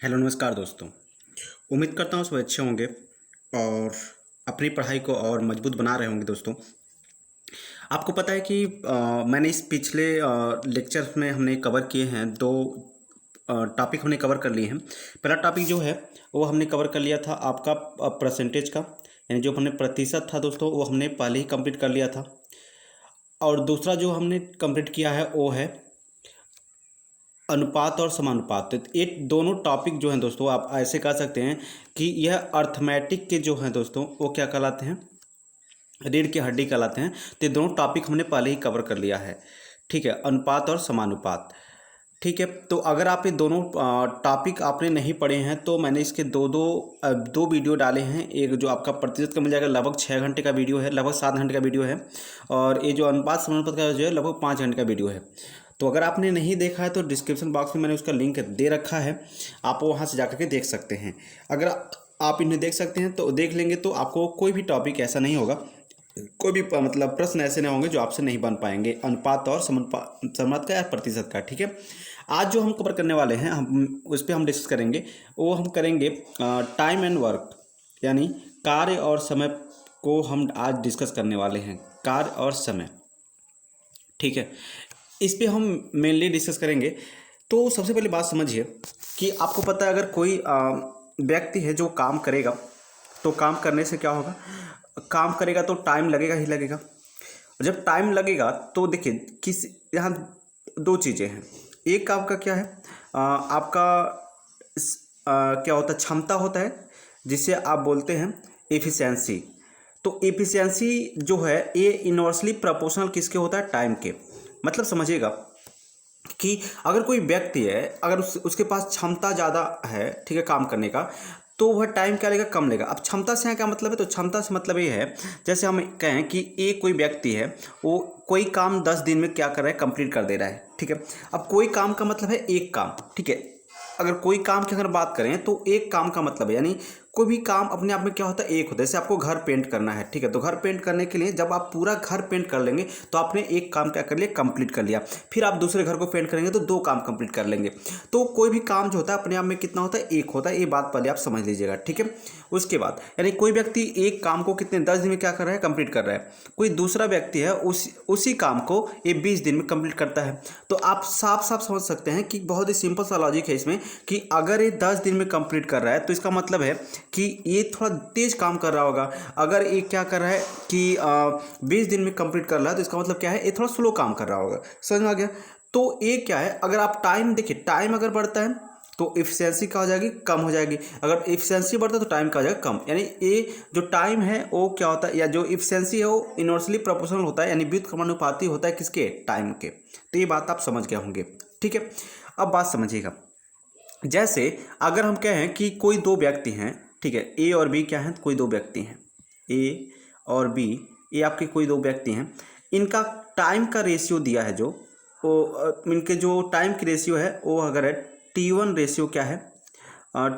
Hello नमस्कार दोस्तों। उम्मीद करता हूँ सब अच्छे होंगे और अपनी पढ़ाई को और मजबूत बना रहे होंगे दोस्तों। आपको पता है कि मैंने इस पिछले लेक्चर में हमने कवर किए हैं दो टॉपिक हमने कवर कर लिए हैं। पहला टॉपिक जो है वो हमने कवर कर लिया था आपका परसेंटेज का, यानी जो हमने प्रतिशत था दोस्तों वो हमने पहले ही कंप्लीट कर लिया था। और दूसरा जो हमने कंप्लीट किया है वो है अनुपात और समानुपात। तो ये दोनों टॉपिक जो हैं दोस्तों आप ऐसे कह सकते हैं कि यह अर्थमेटिक के जो हैं दोस्तों वो क्या कहलाते हैं, रीढ़ की हड्डी कहलाते हैं। तो ये दोनों टॉपिक हमने पहले ही कवर कर लिया है, ठीक है, अनुपात और समानुपात। ठीक है, तो अगर आप ये दोनों टॉपिक आपने नहीं पढ़े हैं तो मैंने इसके दो वीडियो डाले हैं। एक जो आपका प्रतिशत का मिल जाएगा, लगभग 6 घंटे का वीडियो है, लगभग 7 घंटे का वीडियो है। और ये जो अनुपात समानुपात का जो है लगभग 5 घंटे का वीडियो है। तो अगर आपने नहीं देखा है तो डिस्क्रिप्शन बॉक्स में मैंने उसका लिंक दे रखा है, आप वहाँ से जाकर के देख सकते हैं। अगर आप इन्हें देख सकते हैं तो देख लेंगे तो आपको कोई भी टॉपिक ऐसा नहीं होगा, कोई भी मतलब प्रश्न ऐसे नहीं होंगे जो आपसे नहीं बन पाएंगे अनुपात और समानुपात का या प्रतिशत का। ठीक है, आज जो हम कवर करने वाले हैं हम उस पर हम डिस्कस करेंगे, वो हम करेंगे टाइम एंड वर्क, यानी कार्य और समय को हम आज डिस्कस करने वाले हैं, कार्य और समय। ठीक है, इस पे हम मेनली डिस्कस करेंगे। तो सबसे पहले बात समझिए कि आपको पता है अगर कोई व्यक्ति है जो काम करेगा तो काम करने से क्या होगा, काम करेगा तो टाइम लगेगा ही लगेगा। जब टाइम लगेगा तो देखिए किस यहाँ दो चीज़ें हैं। एक आपका क्या है, आपका क्या होता है, क्षमता होता है, जिसे आप बोलते हैं एफिशिएंसी। तो एफिशिएंसी जो है ये इन्वर्सली प्रोपोर्शनल किसके होता है, टाइम के। मतलब समझिएगा कि अगर कोई व्यक्ति है, अगर उसके पास क्षमता ज़्यादा है, ठीक है, काम करने का, तो वह टाइम क्या लेगा, कम लेगा। अब क्षमता से यहाँ क्या मतलब है, तो क्षमता से मतलब ये है जैसे हम कहें कि एक कोई व्यक्ति है वो कोई काम 10 दिन में क्या कर रहा है, कंप्लीट कर दे रहा है। ठीक है, अब कोई काम का मतलब है एक काम। ठीक है, अगर कोई काम की अगर बात करें तो एक काम का मतलब है, यानी कोई भी काम अपने आप में क्या होता है, एक होता है। जैसे आपको घर पेंट करना है, ठीक है, तो घर पेंट करने के लिए जब आप पूरा घर पेंट कर लेंगे तो आपने एक काम क्या कर लिया, कंप्लीट कर लिया। फिर आप दूसरे घर को पेंट करेंगे तो दो काम कंप्लीट कर लेंगे। तो कोई भी काम जो होता है अपने आप में कितना होता है, एक होता है। ये बात पहले आप समझ लीजिएगा। ठीक है, उसके बाद यानी कोई व्यक्ति एक काम को कितने 10 दिन में क्या कर रहा है, कंप्लीट कर रहा है। कोई दूसरा व्यक्ति है उसी काम को ये 20 दिन में कंप्लीट करता है। तो आप साफ साफ समझ सकते हैं कि बहुत ही सिंपल सा लॉजिक है इसमें कि अगर ये 10 दिन में कंप्लीट कर रहा है तो इसका मतलब है कि ये थोड़ा तेज काम कर रहा होगा। अगर ये क्या कर रहा है कि 20 दिन में कंप्लीट कर रहा है तो इसका मतलब क्या है, ये थोड़ा स्लो काम कर रहा होगा। समझ में आ गया। तो ये क्या है, अगर आप टाइम देखिए, टाइम अगर बढ़ता है तो एफिशिएंसी क्या हो जाएगी, कम हो जाएगी। अगर एफिशिएंसी बढ़ता है तो टाइम क्या हो जाएगा, कम। यानी ये जो टाइम है वो क्या होता है, या जो एफिशिएंसी है वो इनवर्सली प्रोपोर्शनल होता है, यानी व्युत्क्रमानुपाती होता है किसके, टाइम के। तो ये बात आप समझ गए होंगे। ठीक है, अब बात समझिएगा। जैसे अगर हम कहें कि कोई दो व्यक्ति हैं, ठीक है, ए और बी क्या हैं, कोई दो व्यक्ति हैं, ए और बी, ये आपके कोई दो व्यक्ति हैं। इनका टाइम का रेशियो दिया है, जो वो इनके जो टाइम की रेशियो है वो अगर है T1 रेशियो क्या है,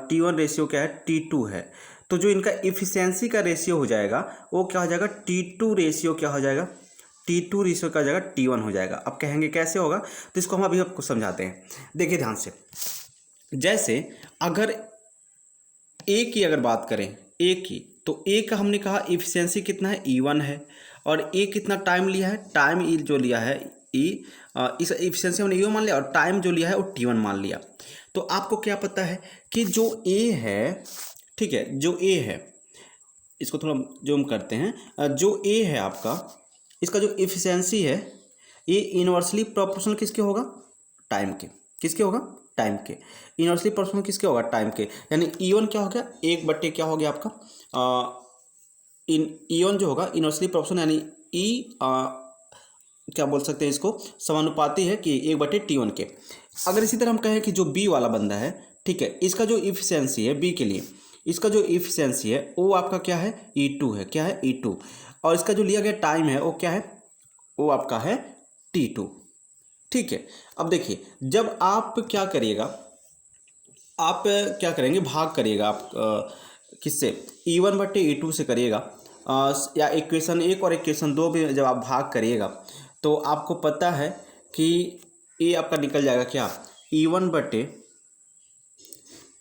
T1 रेशियो क्या है, T2 है। तो जो इनका इफिशियंसी का रेशियो हो जाएगा वो क्या हो जाएगा, T2 रेशियो क्या हो जाएगा, T2 रेशियो क्या हो जाएगा, T1 हो जाएगा। अब कहेंगे कैसे होगा, तो इसको हम अभी आपको समझाते हैं। देखिए ध्यान से, जैसे अगर ए की अगर बात करें, ए की, तो ए का हमने कहा इफिशियंसी कितना है, E1 है। और ए कितना टाइम लिया है, टाइम ई जो लिया है ई, इस इफिशियंसी हमने E1 मान लिया और टाइम जो लिया है वो T1 मान लिया। तो आपको क्या पता है कि जो ए है, ठीक है, जो ए है, इसको थोड़ा जूम करते हैं, जो ए है आपका, इसका जो इफिशियंसी है ये इनवर्सली प्रोपोर्शनल किसके होगा, टाइम के। किसके होगा, टाइम के। इनवर्सली प्रोपोर्शनल किसके होगा, टाइम के। यानी E1 क्या हो गया, एक बट्टे क्या हो गया आपका, इन E1 जो होगा इनवर्सली प्रोपोर्शनल, यानी ई क्या बोल सकते हैं इसको, समानुपाती है कि 1/T1 के। अगर इसी तरह हम कहें कि जो बी वाला बंदा है, ठीक है, इसका जो इफिशियंसी है बी के लिए, इसका जो इफिशियंसी है वो आपका क्या है, E2 है। क्या है, E2। और इसका जो लिया गया टाइम है वो क्या है, वो आपका है T2। ठीक है, अब देखिए जब आप क्या करिएगा, आप क्या करेंगे, भाग करिएगा आप किससे, E1/E2 से करिएगा, या इक्वेशन एक और इक्वेशन दो भी जब आप भाग करिएगा तो आपको पता है कि ये आपका निकल जाएगा क्या, E1/E2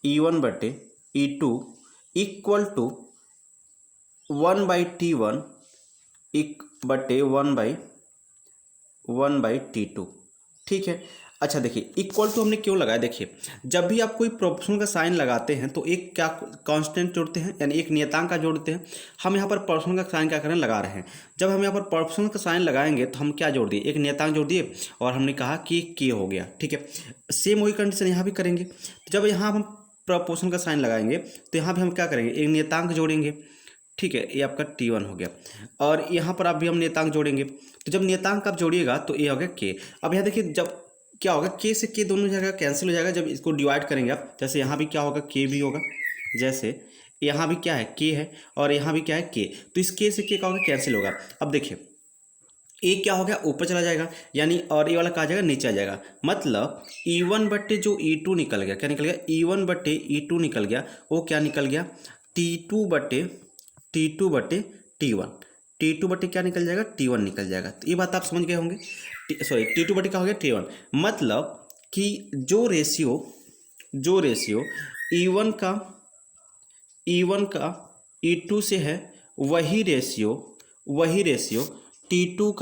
E1/E2 equal to 1/T1 1/T2। ठीक है। अच्छा देखिए, इक्वल टू हमने क्यों लगाया, देखिए जब भी आप कोई प्रोपोर्शनल का साइन लगाते हैं तो एक क्या कांस्टेंट जोड़ते हैं, यानी एक नियतांक का जोड़ते हैं। हम यहाँ पर प्रोपोर्शनल का साइन क्या करें, लगा रहे हैं। जब हम यहाँ पर प्रोपोर्शनल का साइन लगाएंगे तो हम क्या जोड़ दिए, एक नियतांक जोड़ दिए और हमने कहा कि के हो गया। ठीक है, सेम वही कंडीशन यहाँ भी करेंगे। तो जब यहाँ हम प्रोपोर्शनल का साइन लगाएंगे तो यहाँ भी हम क्या करेंगे, एक नियतांक जोड़ेंगे। ठीक है, ये आपका T1 हो गया और यहाँ पर आप भी हम नियतांक जोड़ेंगे। तो जब नियतांक आप जोड़िएगा तो ये हो गया के। अब यहाँ देखिए जब क्या होगा, के से के दोनों जगह कैंसिल हो जाएगा जब इसको डिवाइड करेंगे आप। जैसे यहाँ भी क्या होगा, के भी होगा, जैसे यहाँ भी क्या है, के है, और यहाँ भी क्या है, के। तो इस के से के का होगा, कैंसिल होगा। अब देखिए ए क्या हो गया, ऊपर चला जाएगा, यानी और ये वाला कहा जाएगा नीचे आ जाएगा। मतलब E1 जो E2 निकल गया, क्या निकल गया, E1/E2 निकल गया, वो क्या निकल गया, T2/T1। T2 क्या निकल जाएगा, T1 निकल जाएगा। तो ये बात आप समझ गए होंगे। सॉरी, T2 क्या हो गया, T1। मतलब कि जो रेशियो E1 का E2 से है, वही रेशियो T2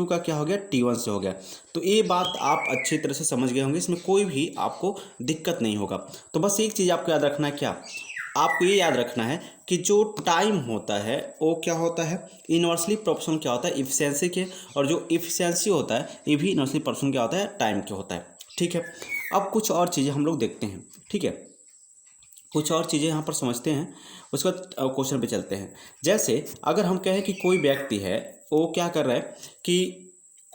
का क्या हो गया, T1 से हो गया। तो ये बात आप अच्छी तरह से समझ गए होंगे, इसमें कोई भी आपको दिक्कत नहीं होगा। तो बस एक चीज़ आपको याद रखना है, क्या आपको ये याद रखना है कि जो टाइम होता है वो क्या होता है, इनवर्सली प्रोपोर्शनल क्या होता है, इफिशियंसी के, और जो इफिशियंसी होता है ये भी इनवर्सली प्रोपोर्शनल क्या होता है, टाइम के होता है। ठीक है, अब कुछ और चीज़ें हम लोग देखते हैं। ठीक है, कुछ और चीज़ें यहाँ पर समझते हैं, उसके बाद क्वेश्चन पे चलते हैं। जैसे अगर हम कहें कि कोई व्यक्ति है, वो क्या कर रहा है कि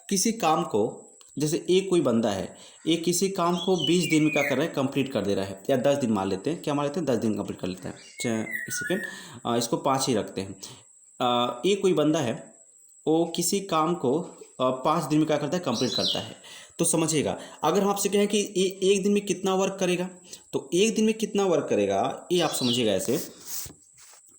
किसी काम को, जैसे एक कोई बंदा है, एक किसी काम को 20 दिन में क्या कर रहा है, कंप्लीट कर दे रहा है, या 10 दिन मान लेते हैं, क्या मान लेते हैं, 10 दिन कंप्लीट कर लेता है। एक सेकेंड, इसको 5 ही रखते हैं। एक कोई बंदा है, वो किसी काम को 5 दिन में क्या करता है, कंप्लीट करता है। तो समझिएगा, अगर हम आपसे कहें कि ये एक दिन में कितना वर्क करेगा, तो एक दिन में कितना वर्क करेगा ये आप समझिएगा ऐसे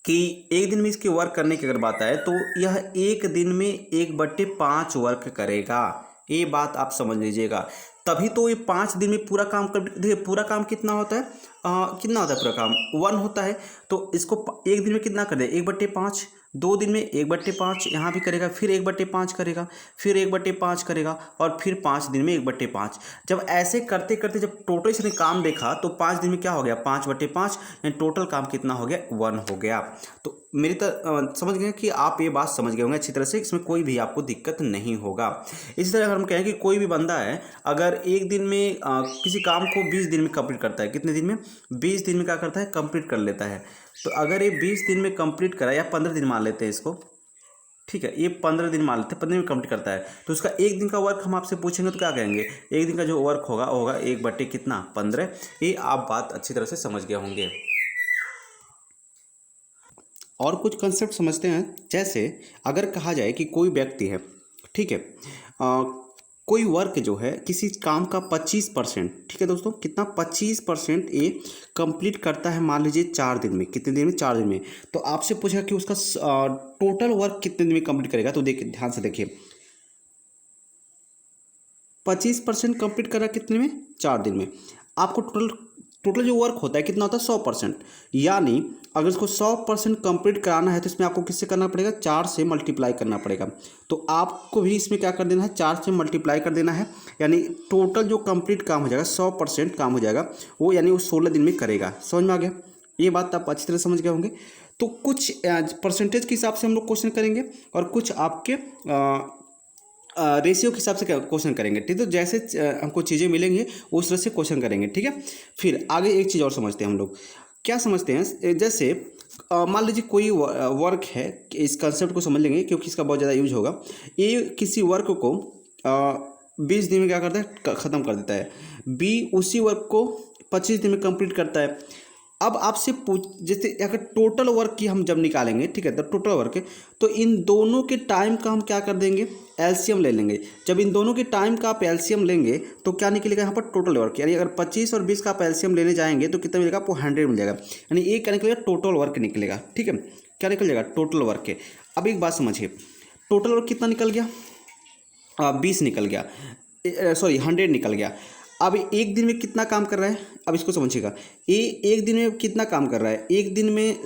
कि एक दिन में इसके वर्क करने की अगर बात आए तो यह एक दिन में 1/5 वर्क करेगा। ये बात आप समझ लीजिएगा, तभी तो ये 5 दिन में पूरा काम कर। देखिए पूरा काम कितना होता है, कितना होता है पूरा काम, 1 होता है। तो इसको एक दिन में कितना कर दे, 1/5। 2 दिन में 1/5 यहाँ भी करेगा, फिर 1/5 करेगा, फिर 1/5 करेगा, और फिर 5 दिन में 1/5। जब ऐसे करते करते जब टोटल इसने काम देखा तो 5 दिन में क्या हो गया, 5/5, यानी टोटल काम कितना हो गया, 1 हो गया। तो मेरी तरह समझ गए कि आप ये बात समझ गए होंगे अच्छी तरह से, इसमें कोई भी आपको दिक्कत नहीं होगा। इसी तरह अगर हम कहें कि कोई भी बंदा है, अगर एक दिन में किसी काम को 20 दिन में कंप्लीट करता है, कितने दिन में, 20 दिन में क्या करता है, कंप्लीट कर लेता है। तो अगर ये 20 दिन में कंप्लीट करा, या 15 दिन मान लेते हैं इसको, ठीक है, ये 15 दिन मान लेते हैं, 15 दिन में कंप्लीट करता है, तो उसका एक दिन का वर्क हम आपसे पूछेंगे तो क्या कहेंगे, एक दिन का जो वर्क होगा वो होगा 1/15। ये आप बात अच्छी तरह से समझ गए होंगे। और कुछ कंसेप्ट समझते हैं। जैसे अगर कहा जाए कि कोई व्यक्ति है, ठीक है, कोई वर्क जो है किसी काम का 25%, ठीक है दोस्तों, कितना 25% ये कंप्लीट करता है, मान लीजिए 4 दिन में। कितने दिन में, 4 दिन में। तो आपसे पूछा कि उसका टोटल वर्क कितने दिन में कंप्लीट करेगा, तो देखिए ध्यान से देखिए, 25% कंप्लीट करा कितने में, 4 दिन में। आपको टोटल जो वर्क होता है कितना होता है, 100%। यानी अगर इसको 100% कंप्लीट कराना है तो इसमें आपको किससे करना पड़ेगा, 4 से मल्टीप्लाई करना पड़ेगा। तो आपको भी इसमें क्या कर देना है, 4 से मल्टीप्लाई कर देना है, यानी टोटल जो कंप्लीट काम हो जाएगा, 100% काम हो जाएगा वो, यानी वो 16 दिन में करेगा। समझ में आ गया, ये बात आप अच्छी तरह समझ गए होंगे। तो कुछ परसेंटेज के हिसाब से हम लोग क्वेश्चन करेंगे, और कुछ आपके रेशियो के हिसाब से क्वेश्चन करेंगे। ठीक है, तो जैसे हमको चीज़ें मिलेंगी उस तरह से क्वेश्चन करेंगे। ठीक है, फिर आगे एक चीज़ और समझते हैं हम लोग। क्या समझते हैं, जैसे मान लीजिए कोई वर्क है, इस कंसेप्ट को समझ लेंगे क्योंकि इसका बहुत ज़्यादा यूज होगा। ये किसी वर्क को 20 दिन में क्या करता है, ख़त्म कर देता है। बी उसी वर्क को 25 दिन में कंप्लीट करता है। अब आपसे जैसे अगर टोटल वर्क की हम जब निकालेंगे, ठीक है, तो टोटल वर्क, तो इन दोनों के टाइम का हम क्या कर देंगे, एलसीएम ले लेंगे। जब इन दोनों के टाइम का आप एलसीएम लेंगे तो क्या निकलेगा यहाँ पर, टोटल वर्क। यानी अगर 25 और 20 का आप एलसीएम लेने जाएंगे तो कितना मिलेगा आपको, 100 मिल जाएगा। यानी ये क्या निकलेगा, टोटल वर्क निकलेगा। ठीक है, क्या निकल जाएगा, टोटल वर्क है। अब एक बात समझिए, टोटल वर्क कितना निकल गया, 20 निकल गया, सॉरी 100 निकल गया। अब एक दिन में कितना काम कर रहा है, अब इसको समझिएगा। ए एक दिन में कितना काम कर रहा है, एक दिन में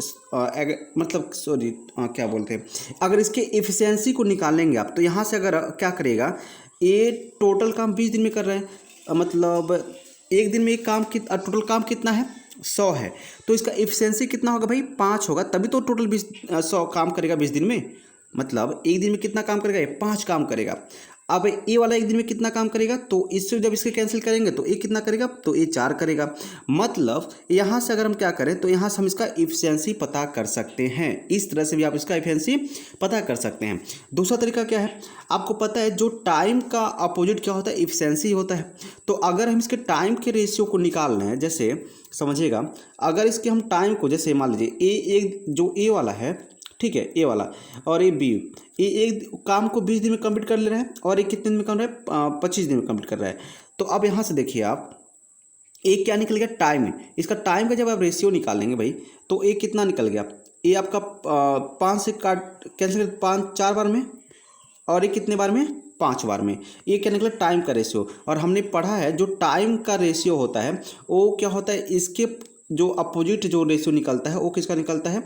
मतलब सॉरी क्या बोलते हैं, अगर इसके एफिशिएंसी को निकालेंगे आप, तो यहाँ से अगर क्या करेगा, ए टोटल काम 20 दिन में कर रहा है, मतलब एक दिन में एक काम टोटल काम कितना है, 100 है, तो इसका एफिशिएंसी कितना होगा भाई, 5 होगा, तभी तो टोटल 100 काम करेगा 20 दिन में। मतलब एक दिन में कितना काम करेगा, ये 5 काम करेगा। अब ए वाला एक दिन में कितना काम करेगा, तो इससे जब इसके कैंसिल करेंगे तो ए कितना करेगा, तो ए 4 करेगा। मतलब यहाँ से अगर हम क्या करें, तो यहाँ से हम इसका एफिशिएंसी पता कर सकते हैं। इस तरह से भी आप इसका एफिशिएंसी पता कर सकते हैं। दूसरा तरीका क्या है, आपको पता है जो टाइम का अपोजिट क्या होता है, एफिशिएंसी होता है। तो अगर हम इसके टाइम के रेशियो को निकाल रहे हैं, जैसे समझिएगा, अगर इसके हम टाइम को, जैसे मान लीजिए एक जो ए वाला है, ठीक है, ए वाला, और ए बी, ये एक काम को 20 दिन में कंप्लीट कर ले रहा है, और एक कितने दिन में कर रहा है, 25 दिन में कंप्लीट कर रहा है। तो अब यहाँ से देखिए आप, एक क्या निकल गया, टाइम है। इसका टाइम का जब आप रेशियो निकालेंगे भाई, तो एक कितना निकल गया, ये आपका 5 से काट कैंसिल 4 बार में, और ये कितने बार में, 5 बार में। ये क्या निकला, टाइम का रेशियो। और हमने पढ़ा है जो टाइम का रेशियो होता है वो क्या होता है, इसके जो अपोजिट जो रेशियो निकलता है वो किसका निकलता है,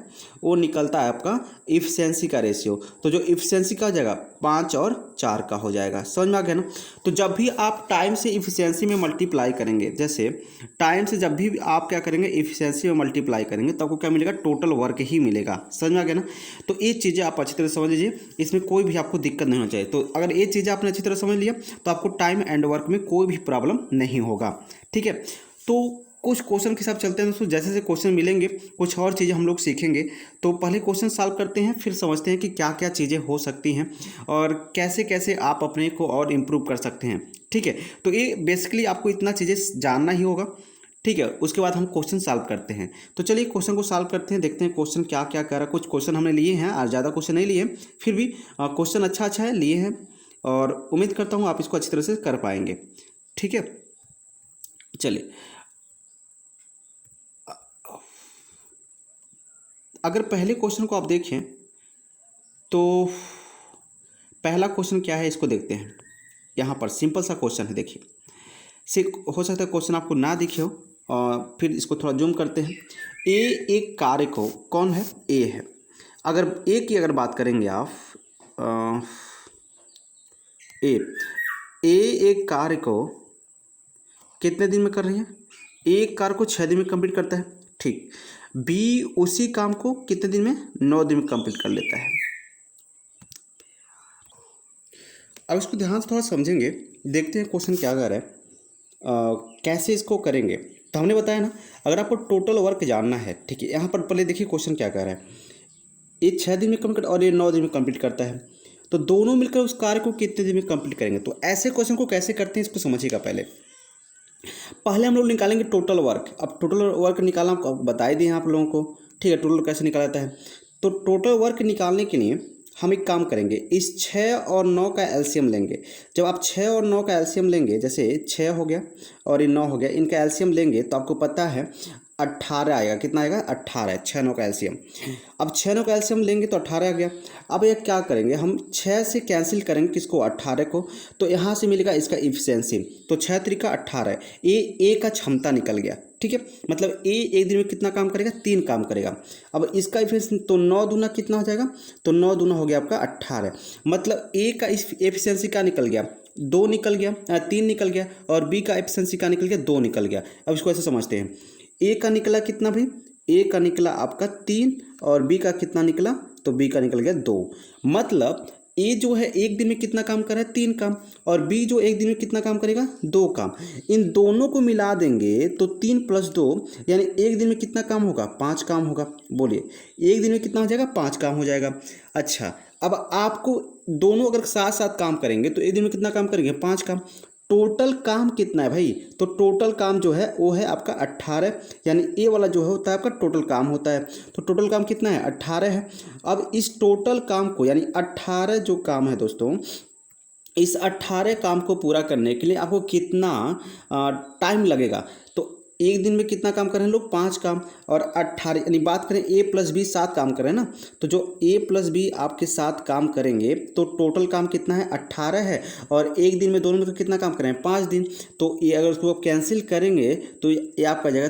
वो निकलता है आपका इफिशिएंसी का रेशियो। तो जो इफिशिएंसी का हो जाएगा 5 और 4 का हो जाएगा। समझ में आ गया ना। तो जब भी आप टाइम से इफिशिएंसी में मल्टीप्लाई करेंगे, जैसे टाइम से जब भी आप क्या करेंगे, इफिशिएंसी में मल्टीप्लाई करेंगे, तो आपको क्या मिलेगा, टोटल वर्क ही मिलेगा। समझ में आ गया ना। तो ये चीज़ें आप अच्छी तरह समझ लीजिए, इसमें कोई भी आपको दिक्कत नहीं होना चाहिए। तो अगर ये चीज़ें आपने अच्छी तरह समझ लिया, तो आपको टाइम एंड वर्क में कोई भी प्रॉब्लम नहीं होगा। ठीक है, तो कुछ क्वेश्चन के साथ चलते हैं दोस्तों। जैसे जैसे क्वेश्चन मिलेंगे कुछ और चीज़ें हम लोग सीखेंगे। तो पहले क्वेश्चन सॉल्व करते हैं, फिर समझते हैं कि क्या क्या चीज़ें हो सकती हैं और कैसे कैसे आप अपने को और इम्प्रूव कर सकते हैं। ठीक है, तो ये बेसिकली आपको इतना चीज़ें जानना ही होगा। ठीक है, उसके बाद हम क्वेश्चन सॉल्व करते हैं। तो चलिए क्वेश्चन को सॉल्व करते हैं, देखते हैं क्वेश्चन क्या क्या कर रहा है। कुछ क्वेश्चन हमने लिए हैं और ज़्यादा क्वेश्चन नहीं लिए, फिर भी क्वेश्चन अच्छा है लिए हैं, और उम्मीद करता हूँ आप इसको अच्छी तरह से कर पाएंगे। ठीक है, चलिए अगर पहले क्वेश्चन को आप देखें, तो पहला क्वेश्चन क्या है इसको देखते हैं। यहाँ पर सिंपल सा क्वेश्चन है, देखिए। हो सकता है क्वेश्चन आपको ना दिखे हो, और फिर इसको थोड़ा जूम करते हैं। ए एक कार्य को, कौन है, ए है। अगर ए की अगर बात करेंगे आप, ए एक कार्य को कितने दिन में कर रही है, एक कार्य को 6 दिन में कंप्लीट करता है। ठीक, बी उसी काम को कितने दिन में, 9 दिन में कंप्लीट कर लेता है। अब इसको ध्यान से थोड़ा समझेंगे, देखते हैं क्वेश्चन क्या कर रहा है, कैसे इसको करेंगे। तो हमने बताया ना, अगर आपको टोटल वर्क जानना है, ठीक है, यहाँ पर पहले देखिए क्वेश्चन क्या कर रहा है। ये 6 दिन में कंप्लीट और ये 9 दिन में कंप्लीट करता है, तो दोनों मिलकर उस कार्य को कितने दिन में कंप्लीट करेंगे। तो ऐसे क्वेश्चन को कैसे करते हैं इसको समझिएगा। पहले हम लोग निकालेंगे टोटल वर्क। अब टोटल वर्क निकालना आपको बता ही दिए आप लोगों को। ठीक है, टोटल कैसे निकाला जाता है। तो टोटल वर्क निकालने के लिए हम एक काम करेंगे, इस 6 और 9 का एलसीएम लेंगे। जब आप 6 और 9 का एलसीएम लेंगे, जैसे 6 हो गया और ये 9 हो गया, इनका एलसीएम लेंगे तो आपको पता है 18 आएगा। कितना आएगा, 18 है, 6 9 का एलसीएम। अब 6 9 का एलसीएम लेंगे तो 18 आ गया। अब ये क्या करेंगे, हम 6 से कैंसिल करेंगे किसको, 18 को, तो यहाँ से मिलेगा इसका इफिशिएंसी। तो 6 3 18 है, ए का क्षमता निकल गया। ठीक है, मतलब ए एक दिन में कितना काम करेगा, 3 काम करेगा। अब इसका इफिशिएंसी, तो 9 दूना कितना हो जाएगा, तो 9 दूना हो गया आपका 18। मतलब ए का एफिशिएंसी क्या निकल गया, 2 निकल गया, 3 निकल गया, और बी का एफिशिएंसी क्या निकल गया, 2 निकल गया। अब इसको ऐसे समझते हैं, ए का निकला कितना भाई, ए का निकला आपका 3, और बी का कितना निकला, तो बी का निकल गया 2। मतलब ए जो है एक दिन में कितना काम कर रहा है, 3 काम, और बी जो एक दिन में कितना काम करेगा, 2 काम। इन दोनों को मिला देंगे तो 3 + 2 यानी एक दिन में कितना काम होगा, 5 काम होगा। बोलिए, एक दिन में कितना हो जाएगा, 5 काम हो जाएगा। अच्छा, अब आपको दोनों अगर साथ साथ काम करेंगे तो एक दिन में कितना काम करेंगे, 5 काम। टोटल काम कितना है भाई, तो टोटल काम जो है वो है आपका 18, यानी ए वाला जो है होता है आपका टोटल काम होता है। तो टोटल काम कितना है, 18 है। अब इस टोटल काम को, यानी 18 जो काम है दोस्तों, इस 18 काम को पूरा करने के लिए आपको कितना टाइम लगेगा। तो एक दिन में कितना काम कर रहे हैं लोग, 5 काम, और 18 यानी बात करें ए प्लस बी 7 काम कर रहे हैं ना, तो जो ए प्लस बी आपके 7 काम करेंगे तो टोटल काम कितना है, 18 है, और एक दिन में दोनों में कितना काम करें, 5 दिन। तो ये अगर उसको कैंसिल करेंगे तो ये आपका जाएगा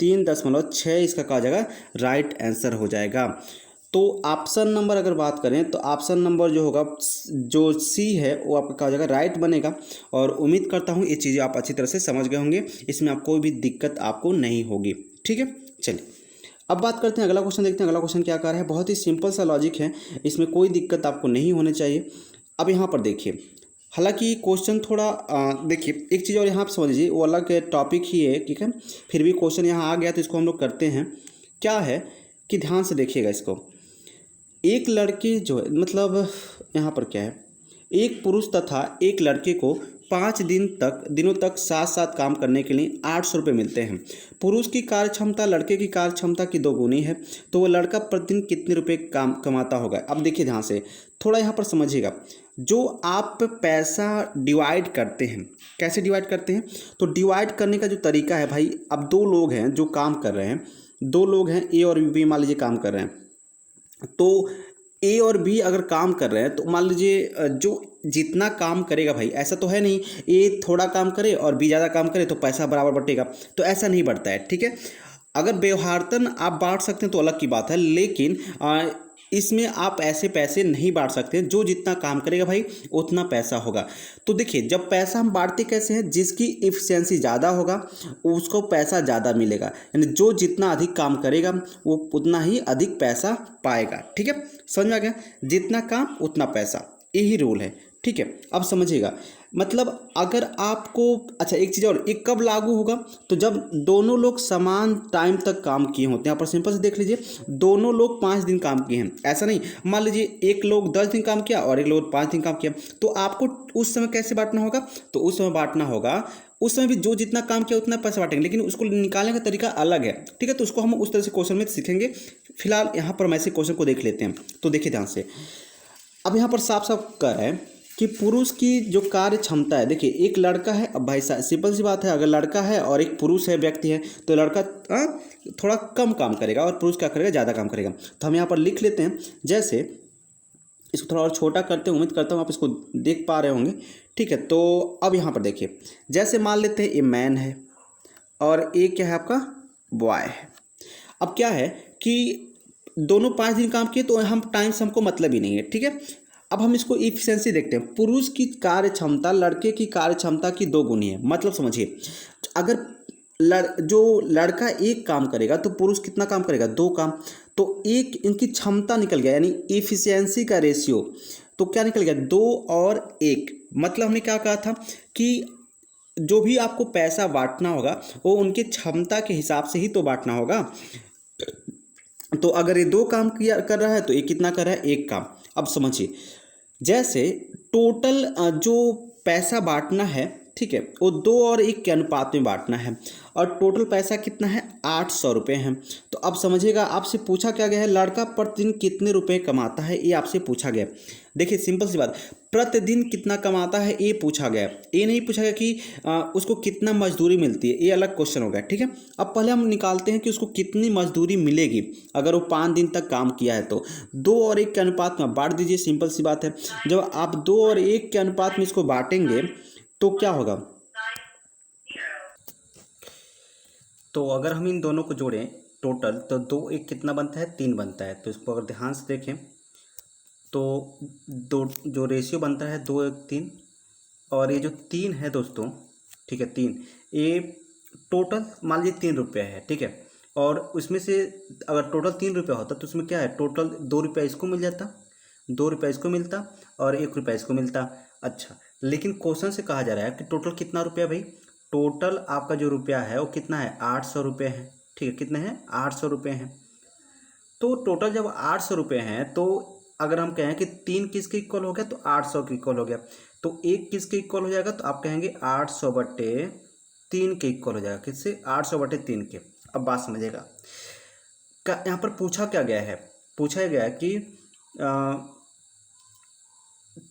3.6, इसका कहा जाएगा राइट आंसर हो जाएगा। तो ऑप्शन नंबर अगर बात करें तो ऑप्शन नंबर जो होगा, जो सी है वो आपका कहा जाएगा राइट बनेगा। और उम्मीद करता हूँ ये चीज़ें आप अच्छी तरह से समझ गए होंगे, इसमें आप कोई भी दिक्कत आपको नहीं होगी। ठीक है, चलिए अब बात करते हैं अगला क्वेश्चन, देखते हैं अगला क्वेश्चन क्या कर रहा है। बहुत ही सिंपल सा लॉजिक है, इसमें कोई दिक्कत आपको नहीं होनी चाहिए। अब यहाँ पर देखिए, हालांकि क्वेश्चन थोड़ा देखिए एक चीज़ और यहाँ पर समझ लीजिए, वो अलग टॉपिक ही है, ठीक है, फिर भी क्वेश्चन यहाँ आ गया तो इसको हम लोग करते हैं। क्या है कि ध्यान से देखिएगा इसको, एक लड़के जो है, मतलब यहाँ पर क्या है, एक पुरुष तथा एक लड़के को 5 दिनों तक साथ साथ काम करने के लिए 800 रुपये मिलते हैं। पुरुष की कार्य क्षमता लड़के की कार्य क्षमता की 2 गुनी है, तो वह लड़का प्रतिदिन कितने रुपए काम कमाता होगा। अब देखिए ध्यान से थोड़ा यहाँ पर समझिएगा, जो आप पैसा डिवाइड करते हैं, कैसे डिवाइड करते हैं, तो डिवाइड करने का जो तरीका है भाई, अब 2 लोग हैं जो काम कर रहे हैं, 2 लोग हैं ए और बी मान लीजिए काम कर रहे हैं, तो ए और बी अगर काम कर रहे हैं तो मान लीजिए जो जितना काम करेगा भाई, ऐसा तो है नहीं ए थोड़ा काम करे और बी ज़्यादा काम करे तो पैसा बराबर बटेगा, तो ऐसा नहीं बढ़ता है। ठीक है, अगर व्यवहारतन आप बांट सकते हैं तो अलग की बात है, लेकिन इसमें आप ऐसे पैसे नहीं बांट सकते, जो जितना काम करेगा भाई उतना पैसा होगा। तो देखिए जब पैसा हम बांटते कैसे हैं, जिसकी इफिशियंसी ज़्यादा होगा उसको पैसा ज़्यादा मिलेगा, यानी जो जितना अधिक काम करेगा वो उतना ही अधिक पैसा पाएगा। ठीक है, समझ में आ गया, जितना काम उतना पैसा, यही रूल है। ठीक है, अब समझिएगा, मतलब अगर आपको, अच्छा एक चीज़ और, एक कब लागू होगा, तो जब दोनों लोग समान टाइम तक काम किए होते हैं। यहाँ पर सिंपल से देख लीजिए, दोनों लोग 5 दिन काम किए हैं, ऐसा नहीं मान लीजिए एक लोग 10 दिन काम किया और एक लोग 5 दिन काम किया, तो आपको उस समय कैसे बांटना होगा, तो उस समय बांटना होगा, उस समय भी जो जितना काम किया उतना पैसा बांटेंगे, लेकिन उसको निकालने का तरीका अलग है। ठीक है, तो उसको हम उस तरह से क्वेश्चन में सीखेंगे। फिलहाल यहाँ पर हम ऐसे क्वेश्चन को देख लेते हैं। तो देखिए ध्यान से, अब यहाँ पर साफ साफ कह रहा है कि पुरुष की जो कार्य क्षमता है, देखिए एक लड़का है, अब भाई सिंपल सी बात है, अगर लड़का है और एक पुरुष है, व्यक्ति है, तो लड़का थोड़ा कम काम करेगा और पुरुष क्या करेगा, ज़्यादा काम करेगा। तो हम यहाँ पर लिख लेते हैं, जैसे इसको थोड़ा और छोटा करते हैं, उम्मीद करता हूँ आप इसको देख पा रहे होंगे। ठीक है, तो अब यहाँ पर देखिए, जैसे मान लेते हैं ए मैन है और ए क्या है आपका, बॉय है। अब क्या है कि दोनों 5 दिन काम किए, तो हम टाइम से हमको मतलब ही नहीं है। ठीक है, अब हम इसको इफिशियंसी देखते हैं, पुरुष की कार्य क्षमता लड़के की कार्य क्षमता की 2 गुनी है। मतलब समझिए, अगर जो लड़का एक काम करेगा तो पुरुष कितना काम करेगा, 2 काम, तो एक इनकी क्षमता निकल गया, यानी इफिशियंसी का रेशियो, तो क्या निकल गया, 2 और 1। मतलब हमने क्या कहा था कि जो भी आपको पैसा बांटना होगा वो उनकी क्षमता के हिसाब से ही तो बांटना होगा। तो अगर ये 2 काम किया कर रहा है तो ये कितना कर रहा है, 1 काम। अब समझिए, जैसे टोटल जो पैसा बांटना है, ठीक है, वो 2 और 1 के अनुपात में बांटना है, और टोटल पैसा कितना है, 800 रुपये है। तो अब समझिएगा, आपसे पूछा क्या गया है, लड़का प्रतिदिन कितने रुपए कमाता है, ये आपसे पूछा गया। देखिए सिंपल सी बात, प्रतिदिन कितना कमाता है ये पूछा गया, ये नहीं पूछा गया कि उसको कितना मजदूरी मिलती है, ये अलग क्वेश्चन हो गया। ठीक है, अब पहले हम निकालते हैं कि उसको कितनी मजदूरी मिलेगी अगर वो 5 दिन तक काम किया है। तो 2 और 1 के अनुपात में बांट दीजिए, सिंपल सी बात है। जब आप 2 और 1 के अनुपात में इसको बांटेंगे तो क्या होगा, तो अगर हम इन दोनों को जोड़ें टोटल, तो 2 1 कितना बनता है, 3 बनता है। तो इसको अगर ध्यान से देखें तो दो जो रेशियो बनता है 2 1 3, और ये जो 3 है दोस्तों, ठीक है 3, ये टोटल मान लीजिए 3 रुपये है। ठीक है, और उसमें से अगर टोटल 3 रुपये होता तो उसमें क्या है, टोटल 2 रुपया इसको मिल जाता, 2 रुपया इसको मिलता और 1 रुपया इसको मिलता। अच्छा, लेकिन क्वेश्चन से कहा जा रहा है कि टोटल कितना रुपया भाई, टोटल आपका जो रुपया है वो कितना है, 800 रुपये है। ठीक है, कितने हैं, 800 रुपये हैं। तो टोटल जब 800 रुपये हैं, तो अगर हम कहें कि 3 किसके इक्वल हो गया, तो 800 के इक्वल हो गया। तो 1 किसके इक्वल हो जाएगा, तो आप कहेंगे 800/3 के इक्वल हो जाएगा, किससे, 800/3 के। अब बात समझिएगा, यहाँ पर पूछा क्या गया है, पूछा गया है कि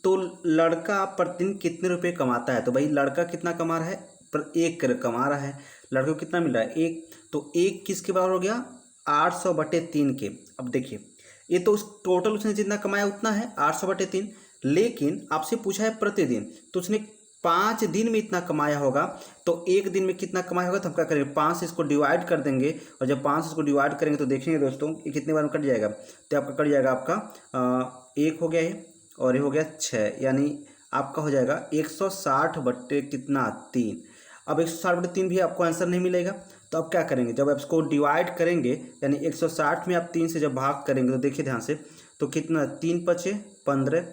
तो लड़का प्रतिदिन कितने रुपए कमाता है। तो भाई लड़का कितना कमा रहा है, पर 1 कमा रहा है, लड़के को कितना मिल रहा है 1, तो 1 किसके बराबर हो गया 800/3 के। अब देखिए ये तो उस टोटल उसने जितना कमाया उतना है 800/3, लेकिन आपसे पूछा है प्रतिदिन, तो उसने 5 दिन में इतना कमाया होगा, तो एक दिन में कितना कमाया होगा, तो हम क्या करेंगे 5 से इसको डिवाइड कर देंगे, और जब 5 से इसको डिवाइड करेंगे तो देखेंगे दोस्तों ये कितने बार में कट जाएगा, तो आपका कट जाएगा आपका 1 हो गया है और ये हो गया 6, यानी आपका हो जाएगा 160/3। अब 160/3 भी आपको आंसर नहीं मिलेगा, तो अब क्या करेंगे, जब आप इसको डिवाइड करेंगे यानी 160 में आप 3 से जब भाग करेंगे तो देखिए ध्यान से, तो कितना 3 बचे 15,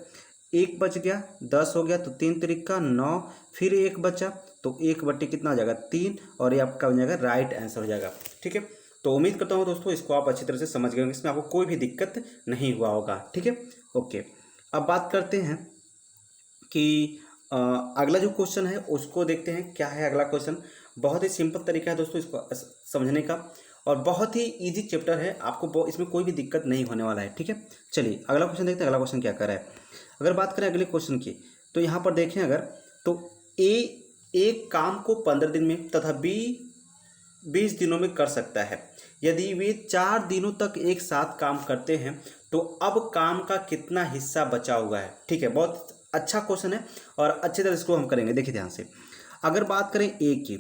1 बच गया 10 हो गया, तो 3 तिरिका 9, फिर 1 बचा, तो 1/, कितना हो जाएगा 3, और ये आपका हो जाएगा राइट आंसर हो जाएगा। ठीक है, तो उम्मीद करता हूँ दोस्तों इसको आप अच्छी तरह से समझ गए होंगे, इसमें आपको कोई भी दिक्कत नहीं हुआ होगा। ठीक है, ओके। अब बात करते हैं कि अगला जो क्वेश्चन है उसको देखते हैं। क्या है अगला क्वेश्चन, बहुत ही सिंपल तरीका है दोस्तों इसको समझने का, और बहुत ही इजी चैप्टर है, आपको इसमें कोई भी दिक्कत नहीं होने वाला है। ठीक है, चलिए अगला क्वेश्चन देखते हैं, अगला क्वेश्चन क्या कर रहा है। अगर बात करें अगले क्वेश्चन की, तो यहाँ पर देखें अगर, तो ए एक काम को 15 दिन में तथा बी 20 दिनों में कर सकता है। यदि वे 4 दिनों तक एक साथ काम करते हैं तो अब काम का कितना हिस्सा बचा हुआ है। ठीक है, बहुत अच्छा क्वेश्चन है और अच्छी तरह इसको हम करेंगे। देखिए ध्यान से, अगर बात करें ए की,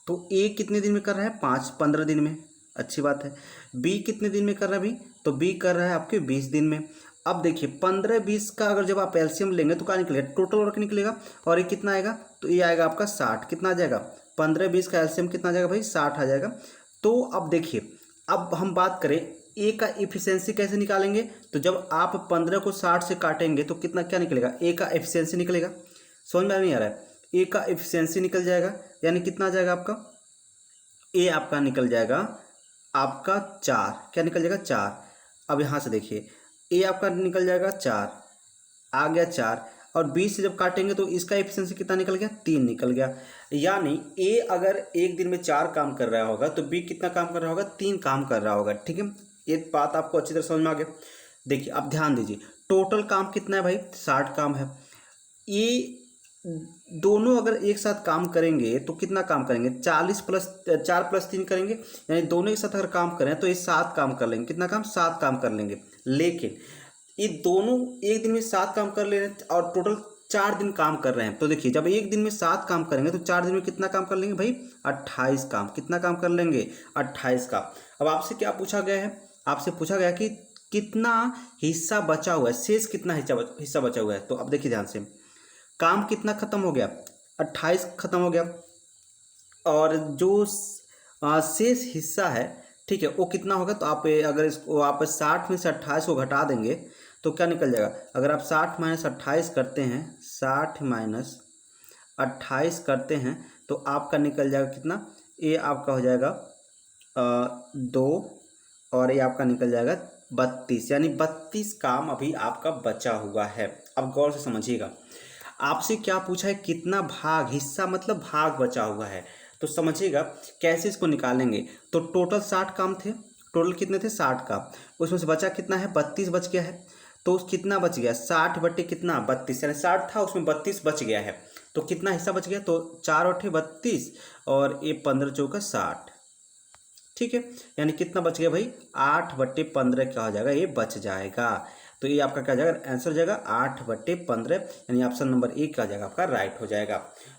तो ए कितने दिन में कर रहा है 15 दिन में, अच्छी बात है। बी कितने दिन में कर रहा है बी, तो बी कर रहा है आपके 20 दिन में। अब देखिए 15-20 का अगर जब आप एलसीएम लेंगे तो क्या निकलेगा, टोटल वर्क निकलेगा, और ये कितना आएगा, तो ये आएगा आपका 60। कितना आ जाएगा 15-20 का एलसीएम कितना आ जाएगा भाई 60 आ जाएगा। तो अब देखिए, अब हम बात करें ए का एफिशिएंसी कैसे निकालेंगे, तो जब आप 15 को 60 से काटेंगे तो कितना क्या निकलेगा, ए का एफिशिएंसी निकलेगा। समझ में नहीं आ रहा है, ए का एफिशिएंसी निकल जाएगा, यानी कितना आ जाएगा आपका, ए आपका निकल जाएगा आपका 4, क्या निकल जाएगा 4। अब यहाँ से देखिए ए आपका निकल जाएगा 4, आ गया 4, और 20 से जब काटेंगे तो इसका एफिशिएंसी कितना निकल गया 3 निकल गया। यानी ए अगर एक दिन में 4 काम कर रहा होगा तो बी कितना काम कर रहा होगा 3 काम कर रहा होगा। ठीक है, ये बात आपको अच्छी तरह समझ में आ गया। देखिए अब ध्यान दीजिए, टोटल काम कितना है भाई 60 काम है। ये दोनों अगर एक साथ काम करेंगे तो कितना काम करेंगे, 40 + 4 + 3 करेंगे, यानी दोनों एक साथ अगर काम करें तो ये 7 काम कर लेंगे। कितना काम 7 काम कर लेंगे। लेकिन ये दोनों एक दिन में 7 काम कर ले रहे हैं और टोटल 4 दिन काम कर रहे हैं, तो देखिए जब एक दिन में 7 काम करेंगे तो 4 दिन में कितना काम कर लेंगे भाई 28 काम। कितना काम कर लेंगे 28 का। अब आपसे क्या पूछा गया है, आपसे पूछा गया कि कितना हिस्सा बचा हुआ है, शेष कितना हिस्सा बचा हुआ है। तो अब देखिए ध्यान से, काम कितना खत्म हो गया 28 खत्म हो गया, और जो शेष हिस्सा है, ठीक है, वो कितना होगा, तो आप अगर इसको आप 60 में से 28 को घटा देंगे तो क्या निकल जाएगा। अगर आप 60 - 28 करते हैं, 60 - 28 करते हैं तो आपका निकल जाएगा कितना, ये आपका हो जाएगा 2, और ये आपका निकल जाएगा 32, यानी 32 काम अभी आपका बचा हुआ है। अब गौर से समझिएगा, आपसे क्या पूछा है, कितना भाग, हिस्सा मतलब भाग बचा हुआ है। तो समझिएगा कैसे इसको निकालेंगे। तो टोटल 60 काम थे, टोटल कितने थे 60 काम, उसमें से बचा कितना है 32 बच गया है। तो कितना बच गया 60 / कितना 32, यानी 60 था उसमें 32 बच गया है। तो कितना हिस्सा बच गया, तो 4 × 8 = 32, और ये 15 × 4 = 60। ठीक है, यानी कितना बच गया भाई 8/15 क्या हो जाएगा, ये बच जाएगा। तो ये आपका क्या हो जाएगा आंसर हो जाएगा 8/15, यानी ऑप्शन नंबर 1 क्या हो जाएगा आपका राइट हो जाएगा।